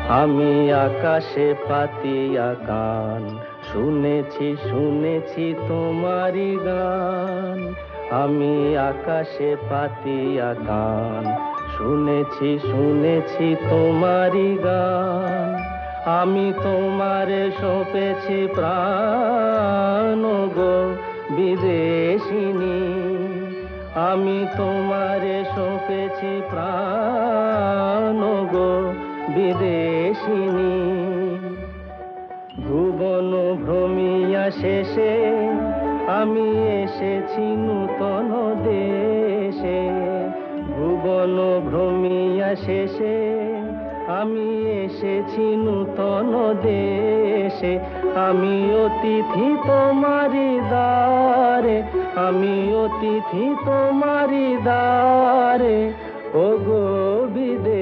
আমি আকাশে পাতিয়া কান, শুনেছি শুনেছি তোমারি গান। আমি আকাশে পাতিয়া কান, শুনেছি শুনেছি তোমারি গান। আমি তোমারে সঁপেছি প্রাণ গো বিদেশিনী। আমি তোমারে সঁপেছি প্রাণ গো বিদেশিনী। ভুবন ভ্রমিয়া শেষে আমি এসেছি নূতন দেশে। ভুবন ভ্রমিয়া শেষে আমি এসেছি নূতন দেশে। আমি অতিথি তোমারি দ্বারে, আমি অতিথি তোমারি দ্বারে, ওগো বিদেশী।